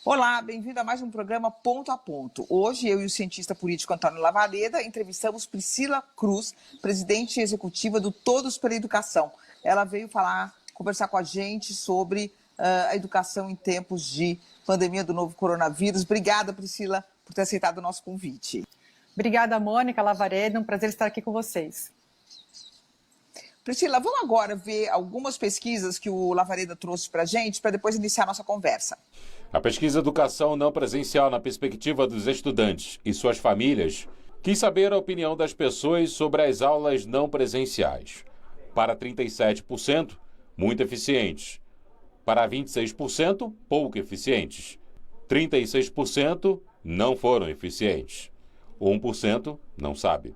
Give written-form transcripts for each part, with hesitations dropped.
Olá, bem-vindo a mais um programa Ponto a Ponto. Hoje, eu e o cientista político Antônio Lavareda entrevistamos Priscila Cruz, presidente executiva do Todos pela Educação. Ela veio conversar com a gente sobre a educação em tempos de pandemia do novo coronavírus. Obrigada, Priscila, por ter aceitado o nosso convite. Obrigada, Mônica Lavareda, um prazer estar aqui com vocês. Priscila, vamos agora ver algumas pesquisas que o Lavareda trouxe para a gente, para depois iniciar a nossa conversa. A pesquisa Educação Não Presencial na Perspectiva dos Estudantes e Suas Famílias quis saber a opinião das pessoas sobre as aulas não presenciais. Para 37%, muito eficientes. Para 26%, pouco eficientes. 36% não foram eficientes. 1% não sabe.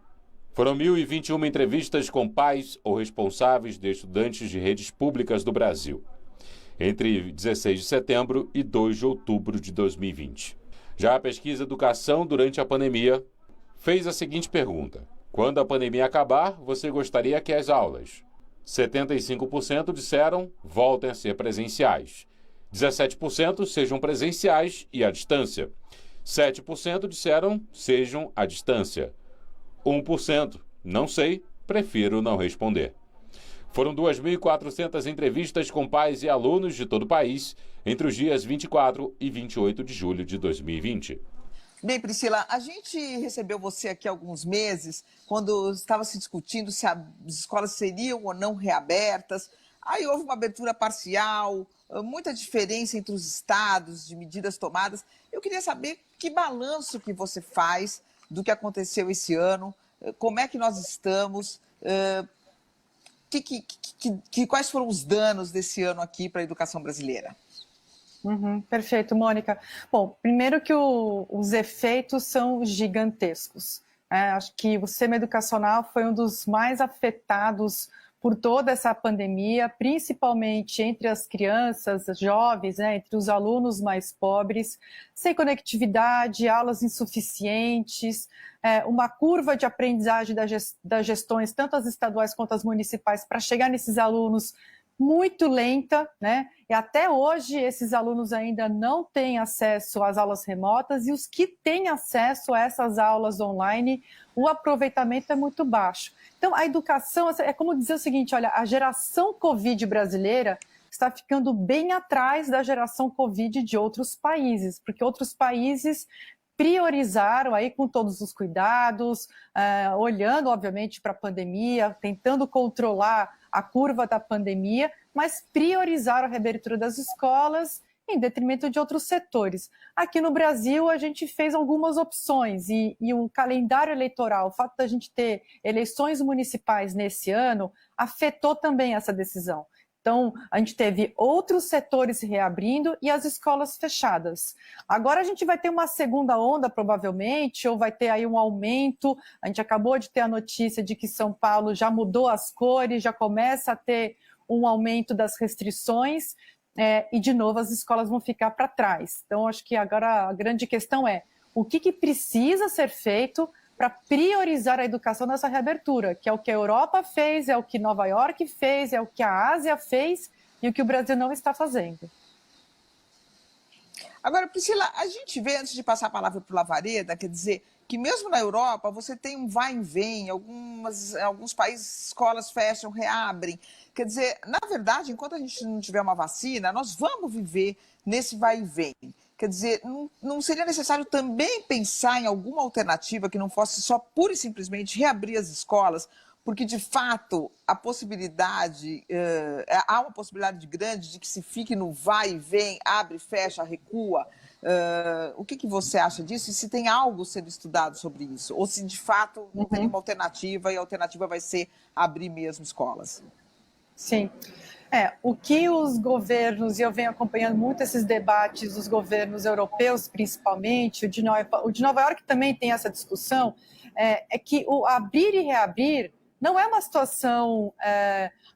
Foram 1.021 entrevistas com pais ou responsáveis de estudantes de redes públicas do Brasil, entre 16 de setembro e 2 de outubro de 2020. Já a pesquisa Educação durante a pandemia fez a seguinte pergunta: quando a pandemia acabar, você gostaria que as aulas? 75% disseram voltem a ser presenciais. 17% sejam presenciais e à distância. 7% disseram sejam à distância. 1%, não sei, prefiro não responder. Foram 2.400 entrevistas com pais e alunos de todo o país entre os dias 24 e 28 de julho de 2020. Bem, Priscila, a gente recebeu você aqui há alguns meses, quando estava se discutindo se as escolas seriam ou não reabertas. Aí houve uma abertura parcial, muita diferença entre os estados de medidas tomadas. Eu queria saber que balanço que você faz do que aconteceu esse ano, como é que nós estamos, quais foram os danos desse ano aqui para a educação brasileira? Perfeito, Mônica. Bom, primeiro que os efeitos são gigantescos. Acho que o sistema educacional foi um dos mais afetados por toda essa pandemia, principalmente entre as crianças, jovens, entre os alunos mais pobres, sem conectividade, aulas insuficientes, uma curva de aprendizagem das gestões, tanto as estaduais quanto as municipais, para chegar nesses alunos muito lenta, né? E até hoje esses alunos ainda não têm acesso às aulas remotas, e os que têm acesso a essas aulas online, o aproveitamento é muito baixo. Então a educação é como dizer o seguinte: olha, a geração Covid brasileira está ficando bem atrás da geração Covid de outros países, porque outros países priorizaram aí com todos os cuidados, olhando obviamente para a pandemia, tentando controlar a curva da pandemia, mas priorizaram a reabertura das escolas em detrimento de outros setores. Aqui no Brasil a gente fez algumas opções e o calendário eleitoral, o fato da gente ter eleições municipais nesse ano, afetou também essa decisão. Então, a gente teve outros setores se reabrindo e as escolas fechadas. Agora a gente vai ter uma segunda onda, provavelmente, ou vai ter aí um aumento. A gente acabou de ter a notícia de que São Paulo já mudou as cores, já começa a ter um aumento das restrições, e, de novo, as escolas vão ficar para trás. Então, acho que agora a grande questão é o que precisa ser feito para priorizar a educação nessa reabertura, que é o que a Europa fez, é o que Nova York fez, é o que a Ásia fez e o que o Brasil não está fazendo. Agora, Priscila, a gente vê, antes de passar a palavra para o Lavareda, quer dizer, que mesmo na Europa você tem um vai e vem, alguns países, escolas fecham, reabrem. Quer dizer, na verdade, enquanto a gente não tiver uma vacina, nós vamos viver nesse vai e vem. Quer dizer, não seria necessário também pensar em alguma alternativa que não fosse só pura e simplesmente reabrir as escolas, porque, de fato, há uma possibilidade grande de que se fique no vai e vem, abre, fecha, recua. O que você acha disso? E se tem algo sendo estudado sobre isso? Ou se, de fato, não tem uma alternativa e a alternativa vai ser abrir mesmo escolas? Sim. O que os governos, e eu venho acompanhando muito esses debates dos governos europeus, principalmente, o de Nova York também tem essa discussão, é que o abrir e reabrir não é uma situação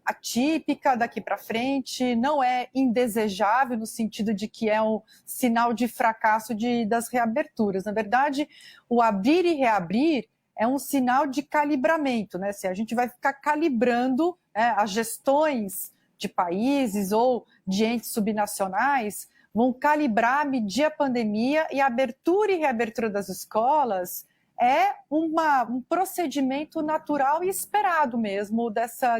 atípica daqui para frente, não é indesejável no sentido de que é um sinal de fracasso das reaberturas. Na verdade, o abrir e reabrir é um sinal de calibramento, né? Se a gente vai ficar calibrando as gestões de países ou de entes subnacionais vão calibrar, medir a pandemia, e a abertura e reabertura das escolas é um procedimento natural e esperado mesmo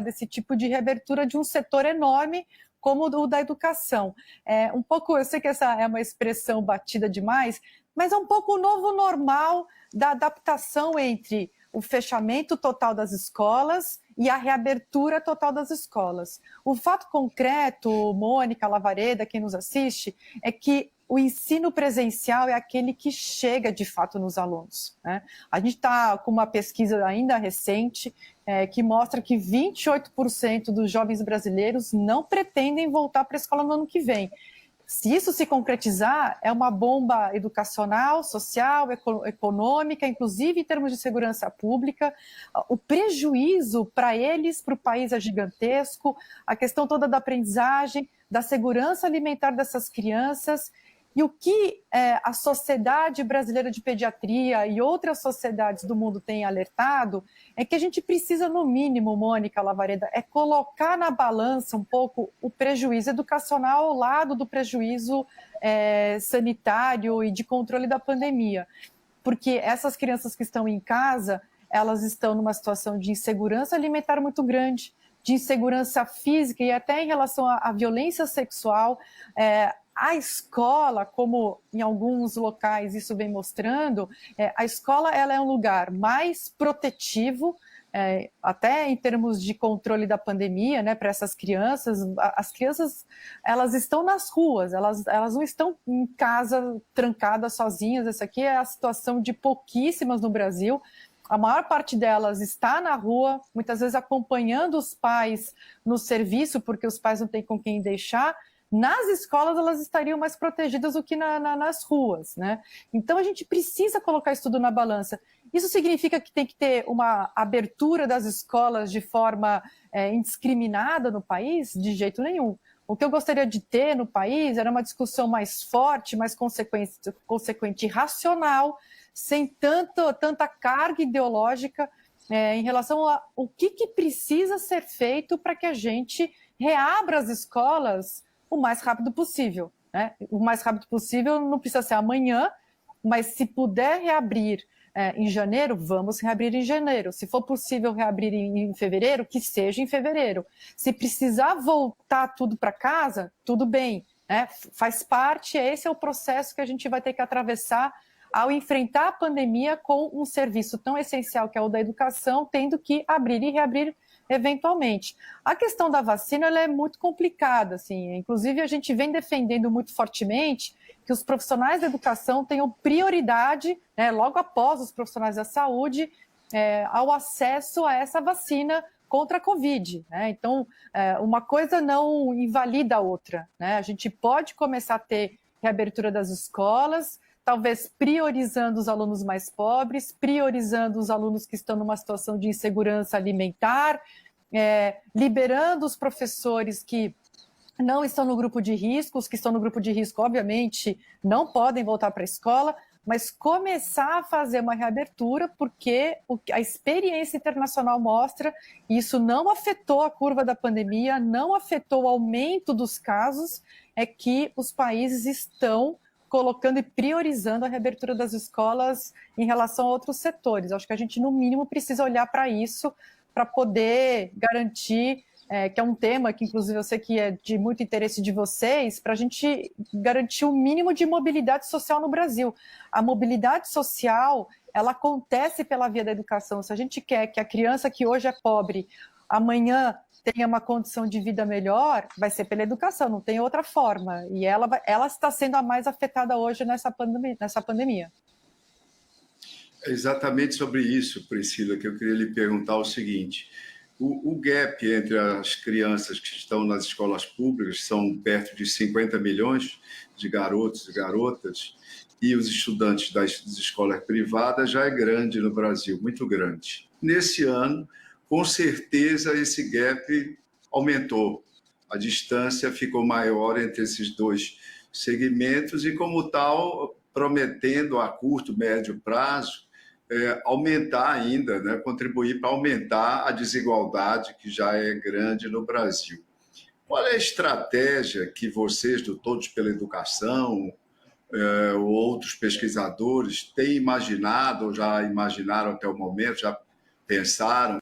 desse tipo de reabertura de um setor enorme como o da educação. Um pouco, eu sei que essa é uma expressão batida demais, mas é um pouco o novo normal da adaptação entre o fechamento total das escolas e a reabertura total das escolas. O fato concreto, Mônica, Lavareda, quem nos assiste, é que o ensino presencial é aquele que chega de fato nos alunos, né? A gente está com uma pesquisa ainda recente que mostra que 28% dos jovens brasileiros não pretendem voltar para a escola no ano que vem. Se isso se concretizar, é uma bomba educacional, social, econômica, inclusive em termos de segurança pública. O prejuízo para eles, para o país, é gigantesco. A questão toda da aprendizagem, da segurança alimentar dessas crianças. E o que a Sociedade Brasileira de Pediatria e outras sociedades do mundo têm alertado é que a gente precisa, no mínimo, Mônica, Lavareda, colocar na balança um pouco o prejuízo educacional ao lado do prejuízo sanitário e de controle da pandemia. Porque essas crianças que estão em casa, elas estão numa situação de insegurança alimentar muito grande, de insegurança física e até em relação à violência sexual. A escola, como em alguns locais isso vem mostrando, a escola ela é um lugar mais protetivo, até em termos de controle da pandemia, né, para essas crianças. As crianças, elas estão nas ruas, elas não estão em casa trancadas sozinhas. Essa aqui é a situação de pouquíssimas no Brasil. A maior parte delas está na rua, muitas vezes acompanhando os pais no serviço, porque os pais não têm com quem deixar. Nas escolas, elas estariam mais protegidas do que nas ruas, né? Então, a gente precisa colocar isso tudo na balança. Isso significa que tem que ter uma abertura das escolas de forma indiscriminada no país? De jeito nenhum. O que eu gostaria de ter no país era uma discussão mais forte, mais consequente e racional, sem tanta carga ideológica em relação a o que precisa ser feito para que a gente reabra as escolas o mais rápido possível, né? O mais rápido possível não precisa ser amanhã, mas se puder reabrir em janeiro, vamos reabrir em janeiro. Se for possível reabrir em fevereiro, que seja em fevereiro. Se precisar voltar tudo para casa, tudo bem, né? Faz parte, esse é o processo que a gente vai ter que atravessar ao enfrentar a pandemia com um serviço tão essencial que é o da educação, tendo que abrir e reabrir eventualmente. A questão da vacina ela é muito complicada, assim. Inclusive a gente vem defendendo muito fortemente que os profissionais da educação tenham prioridade, né, logo após os profissionais da saúde, ao acesso a essa vacina contra a Covid, né? Então, uma coisa não invalida a outra, né? A gente pode começar a ter reabertura das escolas, talvez priorizando os alunos mais pobres, priorizando os alunos que estão numa situação de insegurança alimentar, liberando os professores que não estão no grupo de risco. Os que estão no grupo de risco, obviamente, não podem voltar para a escola, mas começar a fazer uma reabertura, porque a experiência internacional mostra que isso não afetou a curva da pandemia, não afetou o aumento dos casos, é que os países estão colocando e priorizando a reabertura das escolas em relação a outros setores. Acho que a gente, no mínimo, precisa olhar para isso para poder garantir, que é um tema que, inclusive, eu sei que é de muito interesse de vocês, para a gente garantir o mínimo de mobilidade social no Brasil. A mobilidade social, ela acontece pela via da educação. Se a gente quer que a criança que hoje é pobre, amanhã tenha uma condição de vida melhor, vai ser pela educação, não tem outra forma. E ela está sendo a mais afetada hoje nessa pandemia. É exatamente sobre isso, Priscila, que eu queria lhe perguntar o seguinte. O gap entre as crianças que estão nas escolas públicas, são perto de 50 milhões de garotos e garotas, e os estudantes das escolas privadas já é grande no Brasil, muito grande. Nesse ano, com certeza, esse gap aumentou. A distância ficou maior entre esses dois segmentos e, como tal, prometendo a curto, médio prazo, aumentar ainda, né, contribuir para aumentar a desigualdade que já é grande no Brasil. qual é a estratégia que vocês, do Todos pela Educação, ou outros pesquisadores, têm imaginado, ou já imaginaram até o momento, já pensaram,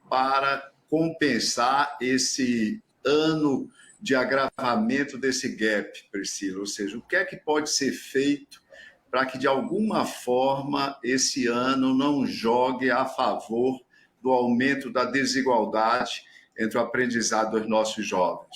para compensar esse ano de agravamento desse gap, Priscila? Ou seja, o que é que pode ser feito para que, de alguma forma, esse ano não jogue a favor do aumento da desigualdade entre o aprendizado dos nossos jovens?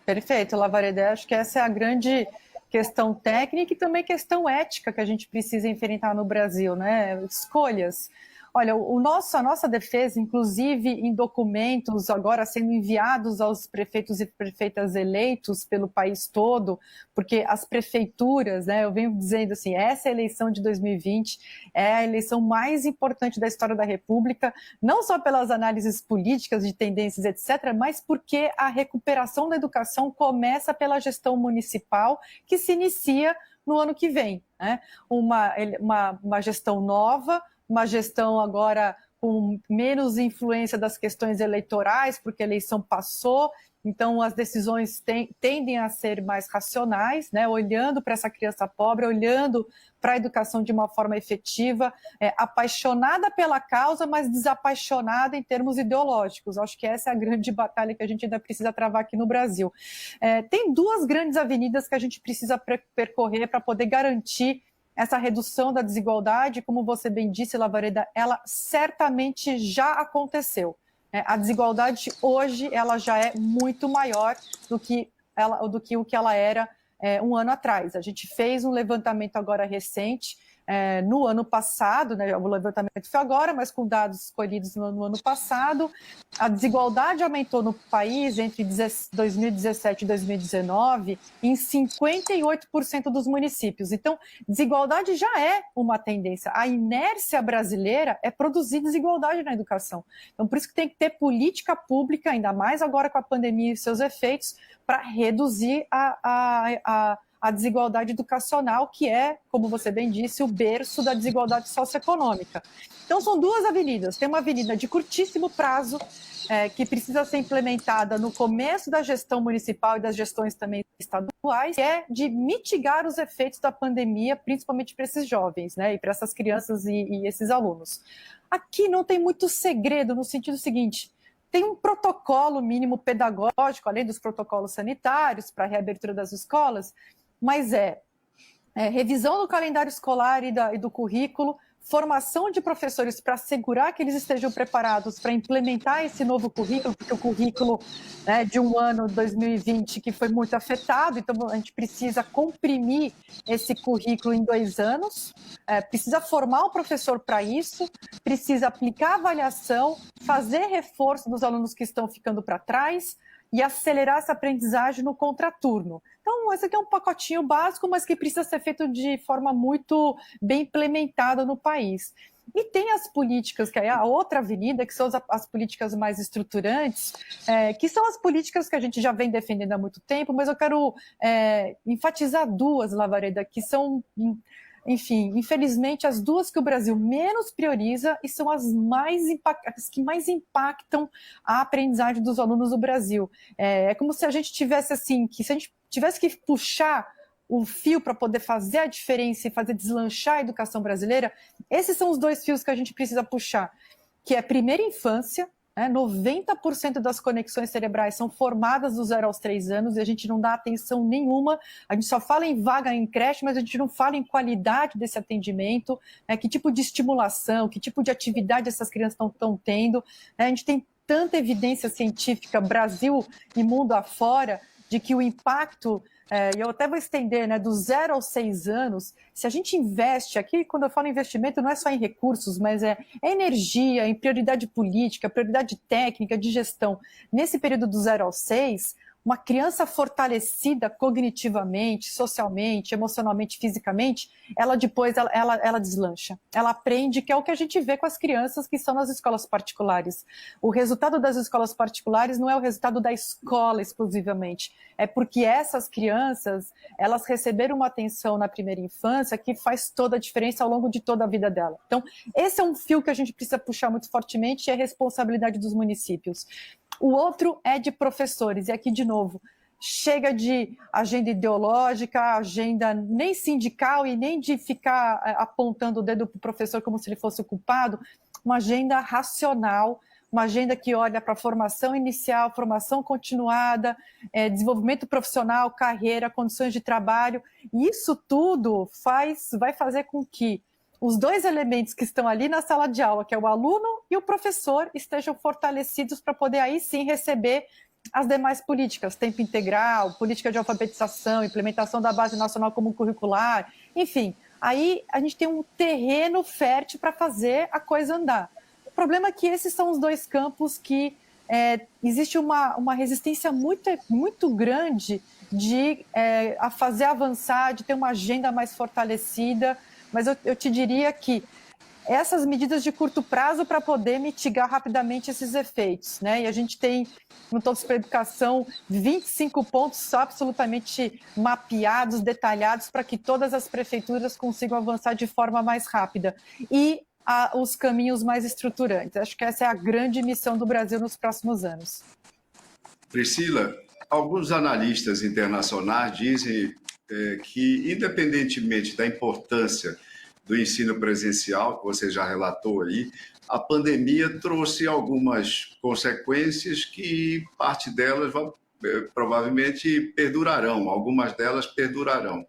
Perfeito, Lavareda. Acho que essa é a grande questão técnica e também questão ética que a gente precisa enfrentar no Brasil, né? Escolhas. Olha, a nossa defesa, inclusive em documentos agora sendo enviados aos prefeitos e prefeitas eleitos pelo país todo, porque as prefeituras, né, eu venho dizendo assim, essa eleição de 2020 é a eleição mais importante da história da República, não só pelas análises políticas de tendências, etc., mas porque a recuperação da educação começa pela gestão municipal, que se inicia no ano que vem, né? Uma gestão nova, uma gestão agora com menos influência das questões eleitorais, porque a eleição passou, então as decisões tendem a ser mais racionais, né? Olhando para essa criança pobre, olhando para a educação de uma forma efetiva, apaixonada pela causa, mas desapaixonada em termos ideológicos. Acho que essa é a grande batalha que a gente ainda precisa travar aqui no Brasil. Tem duas grandes avenidas que a gente precisa percorrer para poder garantir essa redução da desigualdade, como você bem disse, Lavareda, ela certamente já aconteceu. A desigualdade hoje ela já é muito maior do que o que ela era um ano atrás. A gente fez um levantamento agora recente, no ano passado, né, o levantamento foi agora, mas com dados escolhidos no ano passado, a desigualdade aumentou no país entre 2017 e 2019 em 58% dos municípios. Então, desigualdade já é uma tendência. A inércia brasileira é produzir desigualdade na educação. Então, por isso que tem que ter política pública, ainda mais agora com a pandemia e seus efeitos, para reduzir a desigualdade educacional, que é, como você bem disse, o berço da desigualdade socioeconômica. Então, são duas avenidas. Tem uma avenida de curtíssimo prazo, que precisa ser implementada no começo da gestão municipal e das gestões também estaduais, que é de mitigar os efeitos da pandemia, principalmente para esses jovens, né, e para essas crianças e esses alunos. Aqui não tem muito segredo, no sentido seguinte: tem um protocolo mínimo pedagógico, além dos protocolos sanitários para a reabertura das escolas, mas revisão do calendário escolar e do currículo, formação de professores para assegurar que eles estejam preparados para implementar esse novo currículo, porque o currículo, né, de um ano, 2020, que foi muito afetado, então a gente precisa comprimir esse currículo em 2 anos, precisa formar o professor para isso, precisa aplicar avaliação, fazer reforço dos alunos que estão ficando para trás e acelerar essa aprendizagem no contraturno. Então, esse aqui é um pacotinho básico, mas que precisa ser feito de forma muito bem implementada no país. E tem as políticas, que é a outra avenida, que são as políticas mais estruturantes, que são as políticas que a gente já vem defendendo há muito tempo, mas eu quero enfatizar duas, Lavareda, que são, enfim, infelizmente, as duas que o Brasil menos prioriza e são as que mais impactam a aprendizagem dos alunos do Brasil. É como se a gente tivesse assim, se a gente tivesse que puxar o fio para poder fazer a diferença e fazer deslanchar a educação brasileira, esses são os dois fios que a gente precisa puxar, que é a primeira infância, 90% das conexões cerebrais são formadas dos 0 aos 3 anos e a gente não dá atenção nenhuma, a gente só fala em vaga em creche, mas a gente não fala em qualidade desse atendimento, que tipo de estimulação, que tipo de atividade essas crianças estão tendo. A gente tem tanta evidência científica, Brasil e mundo afora, de que o impacto, e eu até vou estender, dos 0 aos 6 anos, se a gente investe, aqui quando eu falo investimento não é só em recursos, mas é energia, em prioridade política, prioridade técnica, de gestão. Nesse período do 0 aos 6, uma criança fortalecida cognitivamente, socialmente, emocionalmente, fisicamente, ela depois ela deslancha. Ela aprende, que é o que a gente vê com as crianças que estão nas escolas particulares. O resultado das escolas particulares não é o resultado da escola exclusivamente, é porque essas crianças, elas receberam uma atenção na primeira infância que faz toda a diferença ao longo de toda a vida dela. Então, esse é um fio que a gente precisa puxar muito fortemente, e é a responsabilidade dos municípios. O outro é de professores, e aqui de novo, chega de agenda ideológica, agenda nem sindical e nem de ficar apontando o dedo para o professor como se ele fosse o culpado, uma agenda racional, uma agenda que olha para a formação inicial, formação continuada, desenvolvimento profissional, carreira, condições de trabalho. E isso tudo vai fazer com que os dois elementos que estão ali na sala de aula, que é o aluno e o professor, estejam fortalecidos para poder aí sim receber as demais políticas, tempo integral, política de alfabetização, implementação da base nacional comum curricular, enfim. Aí a gente tem um terreno fértil para fazer a coisa andar. O problema é que esses são os dois campos que existe uma resistência muito grande a fazer avançar, de ter uma agenda mais fortalecida, mas eu te diria que essas medidas de curto prazo para poder mitigar rapidamente esses efeitos, né? E a gente tem, no Todos para a Educação, 25 pontos absolutamente mapeados, detalhados, para que todas as prefeituras consigam avançar de forma mais rápida. E os caminhos mais estruturantes. Acho que essa é a grande missão do Brasil nos próximos anos. Priscila, alguns analistas internacionais dizem que, independentemente da importância do ensino presencial, que você já relatou aí, a pandemia trouxe algumas consequências que parte delas provavelmente perdurarão, algumas delas perdurarão.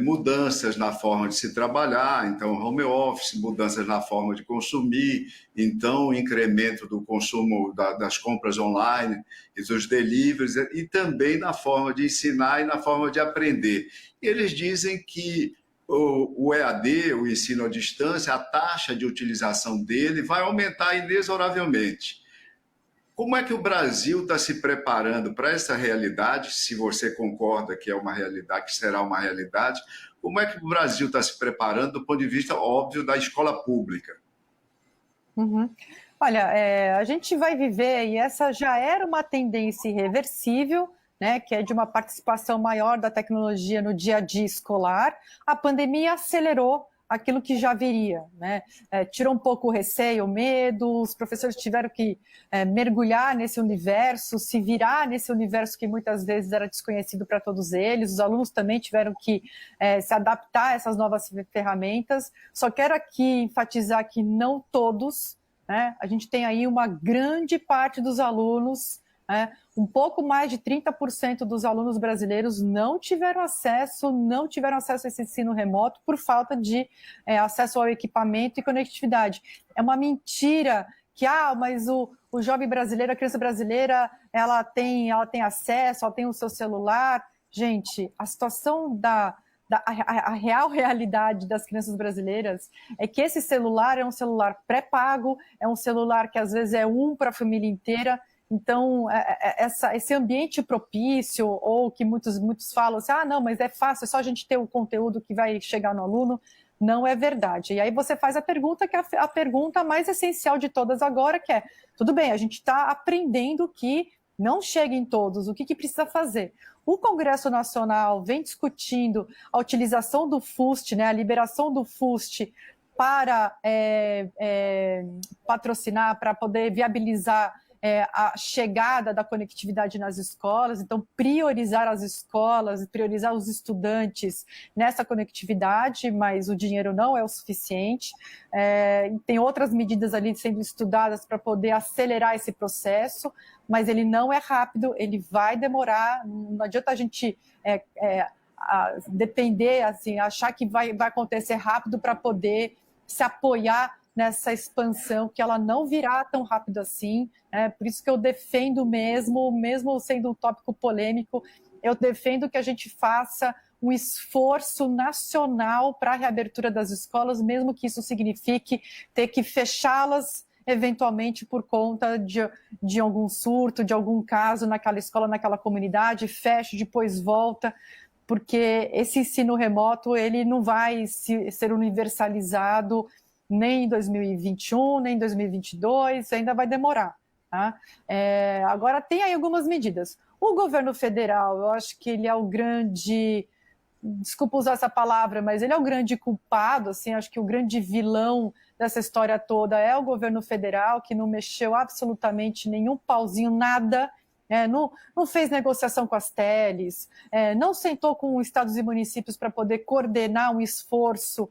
Mudanças na forma de se trabalhar, então home office, mudanças na forma de consumir, então incremento do consumo das compras online e dos deliveries, e também na forma de ensinar e na forma de aprender. E eles dizem que o EAD, o ensino à distância, a taxa de utilização dele vai aumentar inexoravelmente. Como é que o Brasil está se preparando para essa realidade, se você concorda que é uma realidade, que será uma realidade? Como é que o Brasil está se preparando do ponto de vista, óbvio, da escola pública? Uhum. Olha, a gente vai viver, e essa já era uma tendência irreversível, né, que é de uma participação maior da tecnologia no dia a dia escolar. A pandemia acelerou aquilo que já viria, né? Tirou um pouco o receio, o medo, os professores tiveram que mergulhar nesse universo, se virar nesse universo que muitas vezes era desconhecido para todos eles, os alunos também tiveram que se adaptar a essas novas ferramentas. Só quero aqui enfatizar que não todos, né? A gente tem aí uma grande parte dos alunos, um pouco mais de 30% dos alunos brasileiros não tiveram acesso a esse ensino remoto por falta de acesso ao equipamento e conectividade. É uma mentira que, mas o jovem brasileiro, a criança brasileira, ela tem acesso, ela tem o seu celular. Gente, a situação a real realidade das crianças brasileiras é que esse celular é um celular pré-pago, é um celular que às vezes é para a família inteira. Então, esse ambiente propício, ou que muitos falam assim, não, mas é fácil, é só a gente ter o conteúdo que vai chegar no aluno, não é verdade. E aí você faz a pergunta, que é a pergunta mais essencial de todas agora, que é, tudo bem, a gente está aprendendo que não chega em todos, o que precisa fazer? O Congresso Nacional vem discutindo a utilização do FUST, né, a liberação do FUST para patrocinar, para poder viabilizar a chegada da conectividade nas escolas, então priorizar as escolas, priorizar os estudantes nessa conectividade, mas o dinheiro não é o suficiente. Tem outras medidas ali sendo estudadas para poder acelerar esse processo, mas ele não é rápido, ele vai demorar, não adianta a gente depender, assim, achar que vai acontecer rápido para poder se apoiar nessa expansão, que ela não virá tão rápido assim. Por isso que eu defendo mesmo sendo um tópico polêmico, eu defendo que a gente faça um esforço nacional para a reabertura das escolas, mesmo que isso signifique ter que fechá-las eventualmente por conta de algum surto, de algum caso naquela escola, naquela comunidade, fecha, depois volta, porque esse ensino remoto ele não vai ser universalizado nem em 2021, nem em 2022, ainda vai demorar. Tá? Agora, tem aí algumas medidas. O governo federal, eu acho que ele é o grande, desculpa usar essa palavra, mas ele é o grande culpado, assim, acho que o grande vilão dessa história toda é o governo federal, que não mexeu absolutamente nenhum pauzinho, nada. Não fez negociação com as teles, não sentou com estados e municípios para poder coordenar um esforço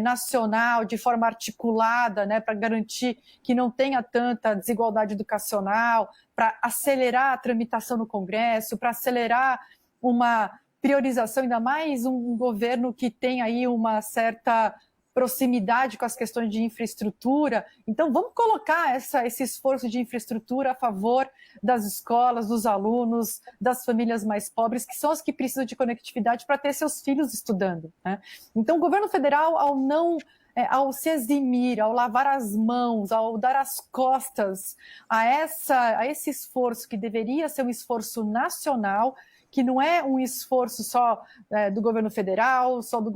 nacional de forma articulada, né, para garantir que não tenha tanta desigualdade educacional, para acelerar a tramitação no Congresso, para acelerar uma priorização, ainda mais um governo que tem aí uma certa proximidade com as questões de infraestrutura. Então, vamos colocar esse esforço de infraestrutura a favor das escolas, dos alunos, das famílias mais pobres, que são as que precisam de conectividade para ter seus filhos estudando, né? Então, o governo federal, ao se eximir, ao lavar as mãos, ao dar as costas a esse esforço que deveria ser um esforço nacional, que não é um esforço só do governo federal, só dos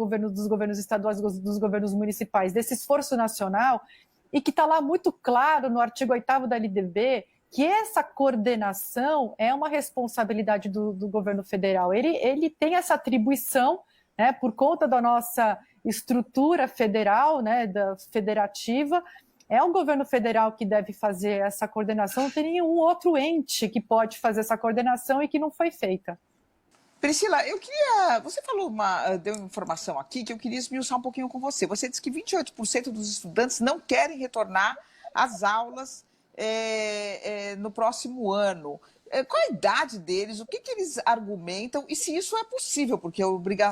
governos estaduais, dos governos municipais, desse esforço nacional, e que está lá muito claro no artigo 8º da LDB, que essa coordenação é uma responsabilidade do governo federal. Ele tem essa atribuição, né, por conta da nossa estrutura federal, né, federativa. É o governo federal que deve fazer essa coordenação, não tem nenhum outro ente que pode fazer essa coordenação e que não foi feita. Priscila, você deu uma informação aqui que eu queria esmiuçar um pouquinho com você. Você disse que 28% dos estudantes não querem retornar às aulas no próximo ano. Qual a idade deles? O que eles argumentam? E se isso é possível? Porque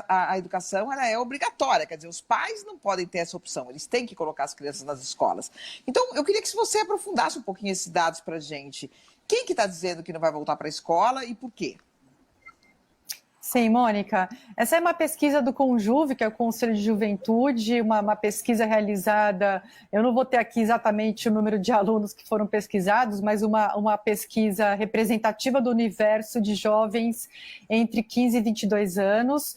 a educação ela é obrigatória, quer dizer, os pais não podem ter essa opção, eles têm que colocar as crianças nas escolas. Então, eu queria que você aprofundasse um pouquinho esses dados para a gente. Quem que está dizendo que não vai voltar para a escola e por quê? Sim, Mônica. Essa é uma pesquisa do Conjuve, que é o Conselho de Juventude, uma pesquisa realizada, eu não vou ter aqui exatamente o número de alunos que foram pesquisados, mas uma pesquisa representativa do universo de jovens entre 15 e 22 anos.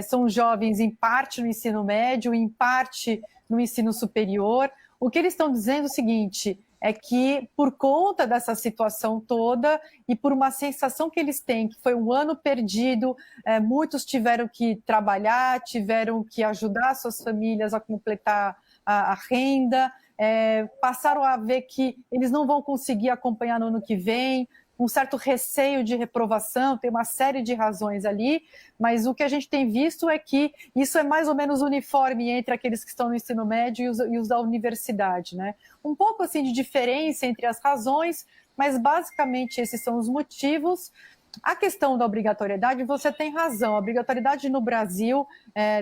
São jovens, em parte, no ensino médio, em parte no ensino superior. O que eles estão dizendo é o seguinte: é que, por conta dessa situação toda e por uma sensação que eles têm, que foi um ano perdido, muitos tiveram que trabalhar, tiveram que ajudar suas famílias a completar a renda, passaram a ver que eles não vão conseguir acompanhar no ano que vem, um certo receio de reprovação, tem uma série de razões ali, mas o que a gente tem visto é que isso é mais ou menos uniforme entre aqueles que estão no ensino médio e os da universidade, né? Um pouco assim de diferença entre as razões, mas basicamente esses são os motivos. A questão da obrigatoriedade, você tem razão, a obrigatoriedade no Brasil,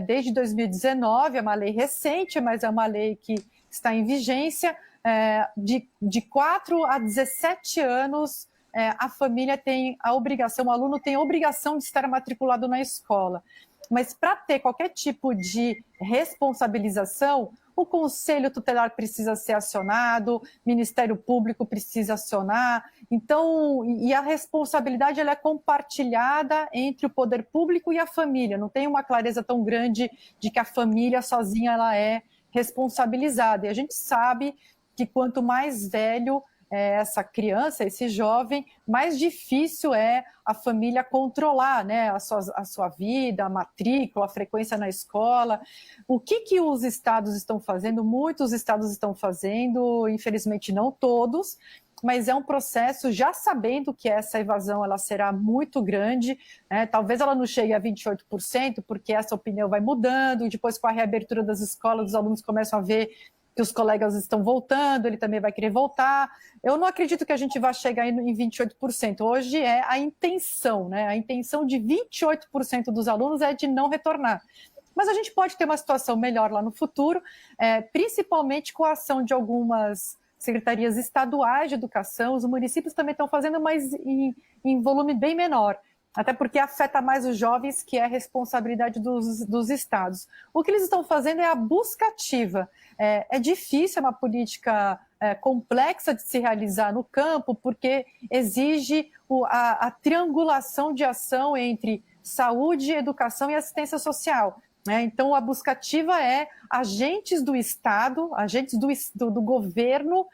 desde 2019, é uma lei recente, mas é uma lei que está em vigência, de 4 a 17 anos, a família tem a obrigação, o aluno tem a obrigação de estar matriculado na escola. Mas para ter qualquer tipo de responsabilização, o Conselho Tutelar precisa ser acionado, o Ministério Público precisa acionar. Então, e a responsabilidade ela é compartilhada entre o poder público e a família. Não tem uma clareza tão grande de que a família sozinha ela é responsabilizada. E a gente sabe que quanto mais velho essa criança, esse jovem, mais difícil é a família controlar, né, a sua vida, a matrícula, a frequência na escola. O que os estados estão fazendo? Muitos estados estão fazendo, infelizmente não todos, mas é um processo já sabendo que essa evasão ela será muito grande, né? Talvez ela não chegue a 28%, porque essa opinião vai mudando, depois com a reabertura das escolas, os alunos começam a ver que os colegas estão voltando, ele também vai querer voltar. Eu não acredito que a gente vá chegar em 28%. Hoje é a intenção, né? A intenção de 28% dos alunos é de não retornar. Mas a gente pode ter uma situação melhor lá no futuro, principalmente com a ação de algumas secretarias estaduais de educação. Os municípios também estão fazendo, mas em volume bem menor. Até porque afeta mais os jovens, que é a responsabilidade dos estados. O que eles estão fazendo é a busca ativa. É difícil, é uma política complexa de se realizar no campo, porque exige a triangulação de ação entre saúde, educação e assistência social. Então, a buscativa é agentes do Estado, agentes do governo,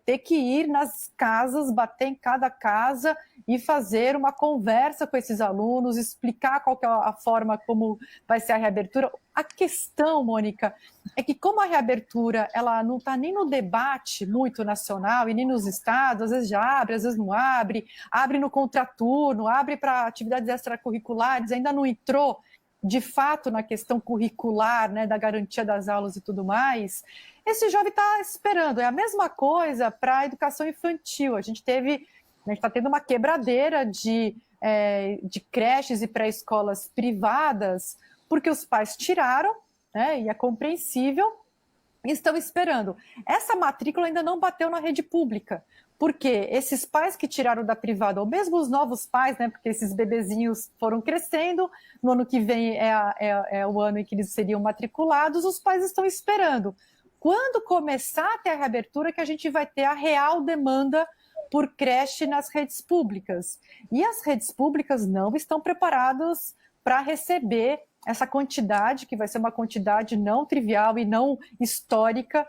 ter que ir nas casas, bater em cada casa e fazer uma conversa com esses alunos, explicar qual que é a forma como vai ser a reabertura. A questão, Mônica, é que como a reabertura ela não está nem no debate muito nacional e nem nos estados, às vezes já abre, às vezes não abre no contraturno, abre para atividades extracurriculares, ainda não entrou de fato na questão curricular, né, da garantia das aulas e tudo mais, esse jovem está esperando. É a mesma coisa para a educação infantil. A gente está tendo uma quebradeira de creches e pré-escolas privadas, porque os pais tiraram, né, e é compreensível, e estão esperando. Essa matrícula ainda não bateu na rede pública, porque esses pais que tiraram da privada, ou mesmo os novos pais, né, porque esses bebezinhos foram crescendo, no ano que vem é o ano em que eles seriam matriculados, os pais estão esperando. Quando começar a ter a reabertura, que a gente vai ter a real demanda por creche nas redes públicas. E as redes públicas não estão preparadas para receber essa quantidade, que vai ser uma quantidade não trivial e não histórica,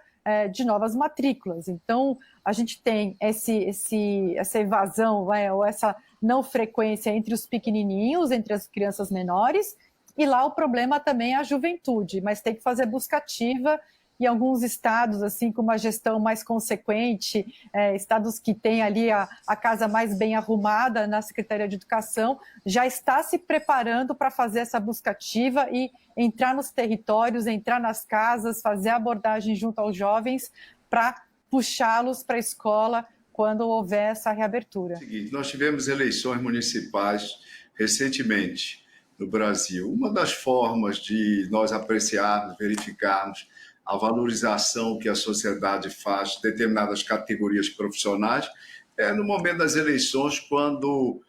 de novas matrículas. Então, a gente tem essa evasão, ou essa não frequência entre os pequenininhos, entre as crianças menores, e lá o problema também é a juventude, mas tem que fazer busca ativa. E alguns estados, assim, com uma gestão mais consequente, estados que têm ali a casa mais bem arrumada na Secretaria de Educação, já está se preparando para fazer essa busca ativa e entrar nos territórios, entrar nas casas, fazer a abordagem junto aos jovens para puxá-los para a escola quando houver essa reabertura. Seguinte, nós tivemos eleições municipais recentemente no Brasil. Uma das formas de nós apreciarmos, verificarmos a valorização que a sociedade faz de determinadas categorias profissionais é no momento das eleições, quando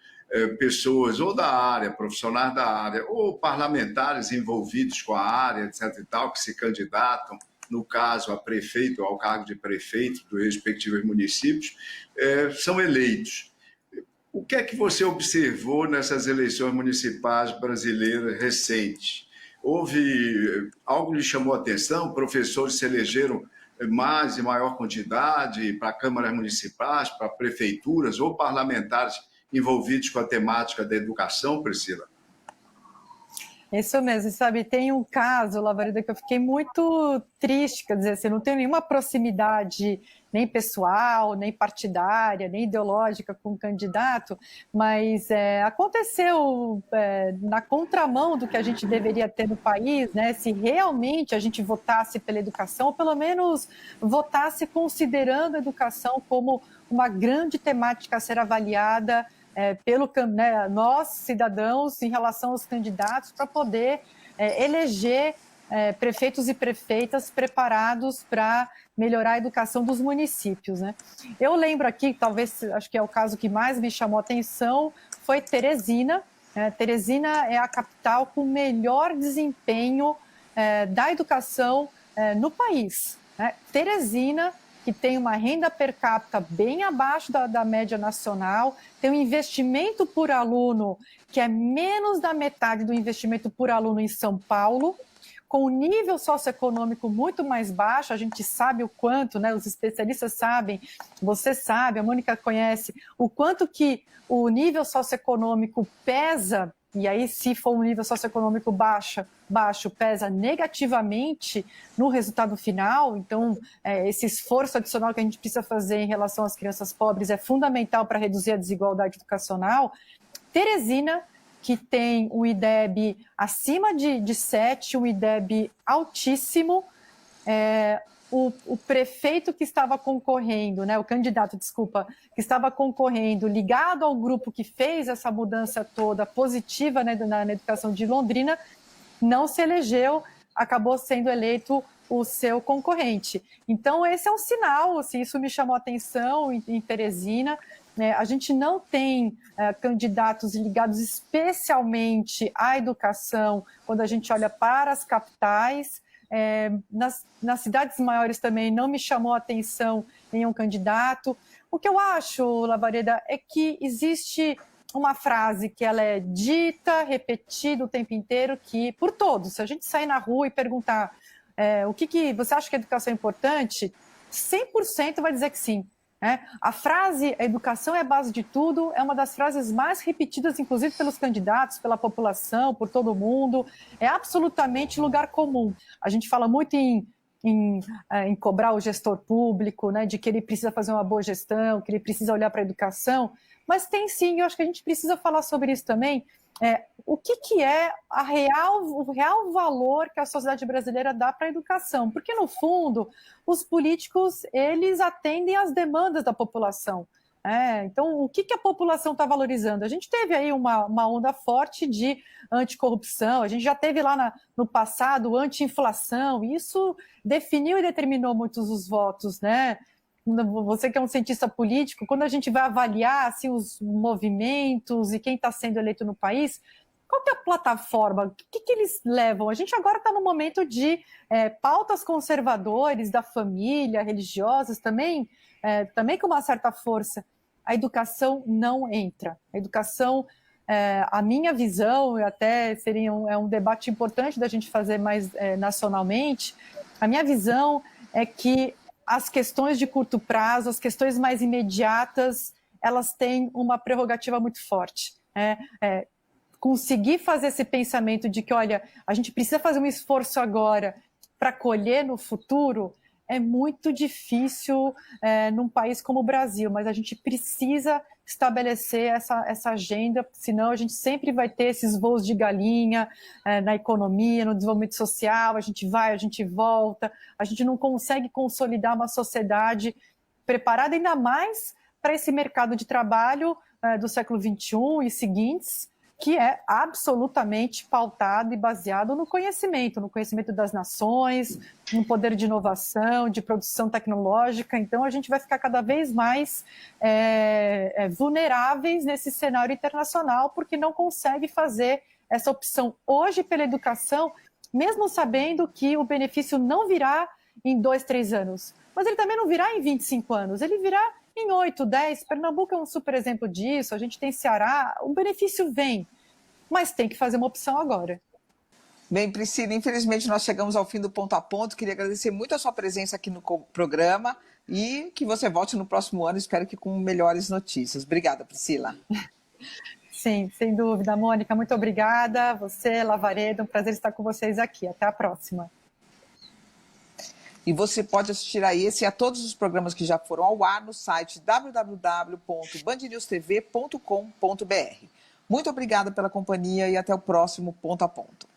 pessoas ou da área, profissionais da área, ou parlamentares envolvidos com a área, etc. e tal, que se candidatam, no caso, a prefeito, ao cargo de prefeito dos respectivos municípios, são eleitos. O que é que você observou nessas eleições municipais brasileiras recentes? Houve algo que lhe chamou a atenção? Professores se elegeram mais e maior quantidade para câmaras municipais, para prefeituras ou parlamentares envolvidos com a temática da educação, Priscila? Isso mesmo, sabe, tem um caso, Lavareda, que eu fiquei muito triste, quer dizer, assim, não tenho nenhuma proximidade nem pessoal, nem partidária, nem ideológica com o candidato, mas aconteceu na contramão do que a gente deveria ter no país, né? Se realmente a gente votasse pela educação, ou pelo menos votasse considerando a educação como uma grande temática a ser avaliada nós, cidadãos, em relação aos candidatos, para poder eleger prefeitos e prefeitas preparados para melhorar a educação dos municípios, né? Eu lembro aqui, talvez, acho que é o caso que mais me chamou a atenção, foi Teresina. Teresina é a capital com melhor desempenho da educação no país, né? Teresina, que tem uma renda per capita bem abaixo da média nacional, tem um investimento por aluno que é menos da metade do investimento por aluno em São Paulo, com um nível socioeconômico muito mais baixo. A gente sabe o quanto, né, os especialistas sabem, você sabe, a Mônica conhece, o quanto que o nível socioeconômico pesa, e aí se for um nível socioeconômico baixo, pesa negativamente no resultado final. Então, esse esforço adicional que a gente precisa fazer em relação às crianças pobres é fundamental para reduzir a desigualdade educacional. Teresina, que tem um IDEB acima de 7, um IDEB altíssimo, o prefeito que estava concorrendo, né, o candidato, desculpa, que estava concorrendo, ligado ao grupo que fez essa mudança toda positiva, né, na educação de Londrina, não se elegeu, acabou sendo eleito o seu concorrente. Então, esse é um sinal, assim, isso me chamou a atenção em Teresina. A gente não tem candidatos ligados especialmente à educação quando a gente olha para as capitais. Nas cidades maiores também não me chamou a atenção nenhum candidato. O que eu acho, Lavareda, é que existe uma frase que ela é dita, repetida o tempo inteiro, que por todos, se a gente sair na rua e perguntar o que você acha que a educação é importante, 100% vai dizer que sim. A frase "a educação é a base de tudo" é uma das frases mais repetidas, inclusive pelos candidatos, pela população, por todo mundo. É absolutamente lugar comum. A gente fala muito em cobrar o gestor público, né, de que ele precisa fazer uma boa gestão, que ele precisa olhar para a educação, mas tem sim, eu acho que a gente precisa falar sobre isso também, o que é o real valor que a sociedade brasileira dá para a educação, porque no fundo os políticos eles atendem às demandas da população. Então, o que a população está valorizando? A gente teve aí uma onda forte de anticorrupção, a gente já teve lá no passado anti-inflação, e isso definiu e determinou muitos dos votos, né? Você que é um cientista político, quando a gente vai avaliar assim, os movimentos e quem está sendo eleito no país, qual que é a plataforma? O que eles levam? A gente agora está no momento de pautas conservadores, da família, religiosas, também com uma certa força. A educação não entra. A educação, a minha visão, e até seria um debate importante da gente fazer mais nacionalmente, a minha visão é que as questões de curto prazo, as questões mais imediatas, elas têm uma prerrogativa muito forte. Conseguir fazer esse pensamento de que, olha, a gente precisa fazer um esforço agora para colher no futuro, é muito difícil num país como o Brasil, mas a gente precisa estabelecer essa agenda, senão a gente sempre vai ter esses voos de galinha na economia, no desenvolvimento social, a gente vai, a gente volta, a gente não consegue consolidar uma sociedade preparada ainda mais para esse mercado de trabalho do século XXI e seguintes, que é absolutamente pautado e baseado no conhecimento das nações, no poder de inovação, de produção tecnológica. Então, a gente vai ficar cada vez mais vulneráveis nesse cenário internacional, porque não consegue fazer essa opção hoje pela educação, mesmo sabendo que o benefício não virá em 2, 3 anos. Mas ele também não virá em 25 anos, ele virá em 8, 10, Pernambuco é um super exemplo disso, a gente tem Ceará, o benefício vem, mas tem que fazer uma opção agora. Bem, Priscila, infelizmente nós chegamos ao fim do Ponto a Ponto, queria agradecer muito a sua presença aqui no programa e que você volte no próximo ano, espero que com melhores notícias. Obrigada, Priscila. Sim, sem dúvida, Mônica, muito obrigada, você, Lavaredo, um prazer estar com vocês aqui, até a próxima. E você pode assistir a esse e a todos os programas que já foram ao ar no site www.bandnewstv.com.br. Muito obrigada pela companhia e até o próximo Ponto a Ponto.